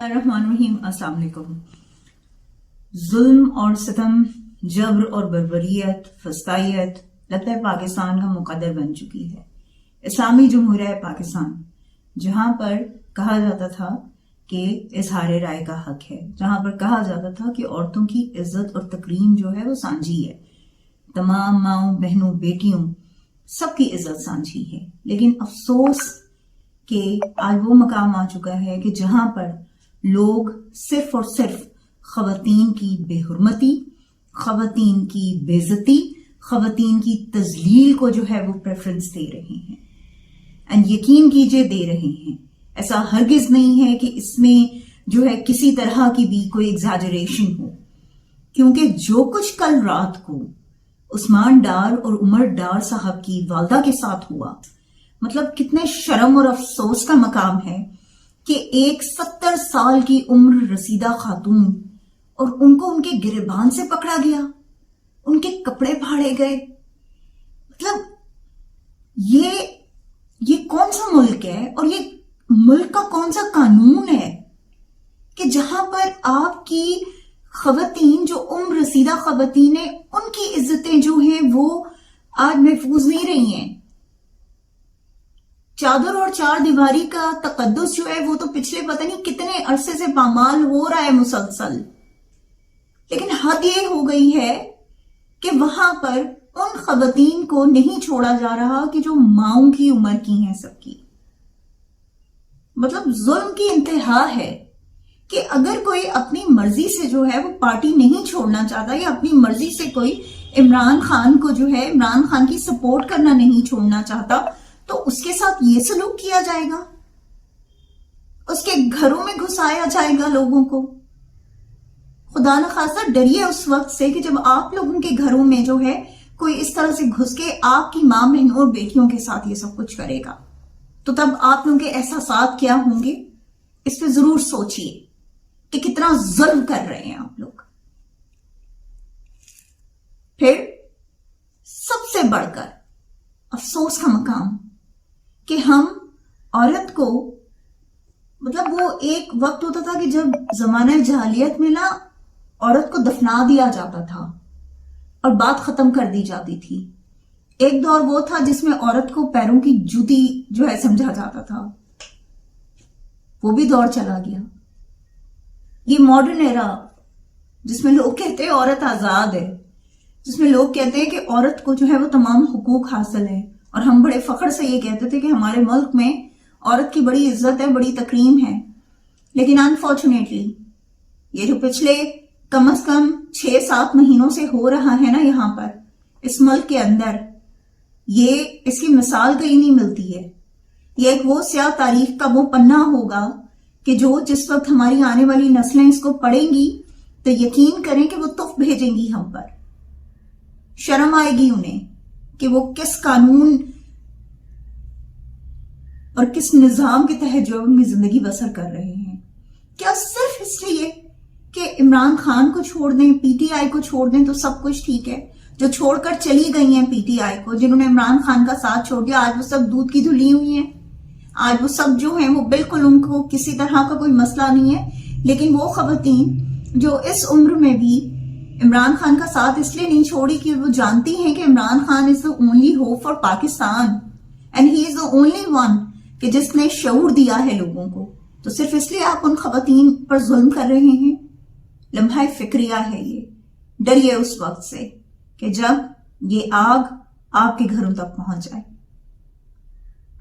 الرحمن الرحیم، السلام علیکم۔ ظلم اور ستم، جبر اور بربریت، فسطائیت لگتا ہے پاکستان کا مقدر بن چکی ہے۔ اسلامی جمہوریہ پاکستان، جہاں پر کہا جاتا تھا کہ اظہار رائے کا حق ہے، جہاں پر کہا جاتا تھا کہ عورتوں کی عزت اور تکریم جو ہے وہ سانجھی ہے، تمام ماؤں بہنوں بیٹیوں سب کی عزت سانجھی ہے۔ لیکن افسوس کہ آج وہ مقام آ چکا ہے کہ جہاں پر لوگ صرف اور صرف خواتین کی بے حرمتی، خواتین کی بے عزتی، خواتین کی تذلیل کو جو ہے وہ پریفرنس دے رہے ہیں، اور یقین کیجئے دے رہے ہیں۔ ایسا ہرگز نہیں ہے کہ اس میں جو ہے کسی طرح کی بھی کوئی ایگزیجریشن ہو، کیونکہ جو کچھ کل رات کو عثمان ڈار اور عمر ڈار صاحب کی والدہ کے ساتھ ہوا، مطلب کتنے شرم اور افسوس کا مقام ہے کہ ایک 70 سال کی عمر رسیدہ خاتون، اور ان کو ان کے گریبان سے پکڑا گیا، ان کے کپڑے پھاڑے گئے۔ مطلب یہ کون سا ملک ہے، اور یہ ملک کا کون سا قانون ہے کہ جہاں پر آپ کی خواتین جو عمر رسیدہ خواتین ہیں، ان کی عزتیں جو ہیں وہ آج محفوظ نہیں رہی ہیں۔ چادر اور چار دیواری کا تقدس جو ہے وہ تو پچھلے پتہ نہیں کتنے عرصے سے پامال ہو رہا ہے مسلسل، لیکن حد یہ ہو گئی ہے کہ وہاں پر ان خواتین کو نہیں چھوڑا جا رہا کہ جو ماؤں کی عمر کی ہیں سب کی۔ مطلب ظلم کی انتہا ہے کہ اگر کوئی اپنی مرضی سے جو ہے وہ پارٹی نہیں چھوڑنا چاہتا، یا اپنی مرضی سے کوئی عمران خان کو جو ہے عمران خان کی سپورٹ کرنا نہیں چھوڑنا چاہتا، تو اس کے ساتھ یہ سلوک کیا جائے گا، اس کے گھروں میں گھسایا جائے گا لوگوں کو۔ خدا نخواستہ ڈریے اس وقت سے کہ جب آپ لوگوں کے گھروں میں جو ہے کوئی اس طرح سے گھس کے آپ کی ماں بہنوں اور بیٹیوں کے ساتھ یہ سب کچھ کرے گا، تو تب آپ لوگوں کے احساسات کیا ہوں گے؟ اس پہ ضرور سوچئے کہ کتنا ظلم کر رہے ہیں آپ لوگ۔ پھر سب سے بڑھ کر افسوس کا مقام کہ ہم عورت کو، مطلب وہ ایک وقت ہوتا تھا کہ جب زمانہ جاہلیت میں نا عورت کو دفنا دیا جاتا تھا اور بات ختم کر دی جاتی تھی۔ ایک دور وہ تھا جس میں عورت کو پیروں کی جوتی جو ہے سمجھا جاتا تھا، وہ بھی دور چلا گیا۔ یہ ماڈرن ایرا جس میں لوگ کہتے ہیں عورت آزاد ہے، جس میں لوگ کہتے ہیں کہ عورت کو جو ہے وہ تمام حقوق حاصل ہے، اور ہم بڑے فخر سے یہ کہتے تھے کہ ہمارے ملک میں عورت کی بڑی عزت ہے، بڑی تکریم ہے۔ لیکن انفارچونیٹلی یہ جو پچھلے کم از کم 6-7 مہینوں سے ہو رہا ہے نا یہاں پر اس ملک کے اندر، یہ اس کی مثال کہیں نہیں ملتی ہے۔ یہ ایک وہ سیاہ تاریخ کا وہ پنہ ہوگا کہ جو جس وقت ہماری آنے والی نسلیں اس کو پڑھیں گی تو یقین کریں کہ وہ تحف بھیجیں گی ہم پر۔ شرم آئے گی انہیں کہ وہ کس قانون اور کس نظام کے تحت جو اپنی زندگی بسر کر رہے ہیں۔ کیا صرف اس لیے کہ عمران خان کو چھوڑ دیں، پی ٹی آئی کو چھوڑ دیں تو سب کچھ ٹھیک ہے؟ جو چھوڑ کر چلی گئی ہیں پی ٹی آئی کو، جنہوں نے عمران خان کا ساتھ چھوڑ دیا، آج وہ سب دودھ کی دھلی ہوئی ہیں، آج وہ سب جو ہیں وہ بالکل ان کو کسی طرح کا کوئی مسئلہ نہیں ہے۔ لیکن وہ خواتین جو اس عمر میں بھی عمران خان کا ساتھ اس لیے نہیں چھوڑی کہ وہ جانتی ہیں کہ عمران خان از the only hope for Pakistan and he is the only one کہ جس نے شعور دیا ہے لوگوں کو، تو صرف اس لیے آپ ان خواتین پر ظلم کر رہے ہیں۔ لمحہ فکریہ ہے یہ۔ ڈریے اس وقت سے کہ جب یہ آگ آپ کے گھروں تک پہنچ جائے۔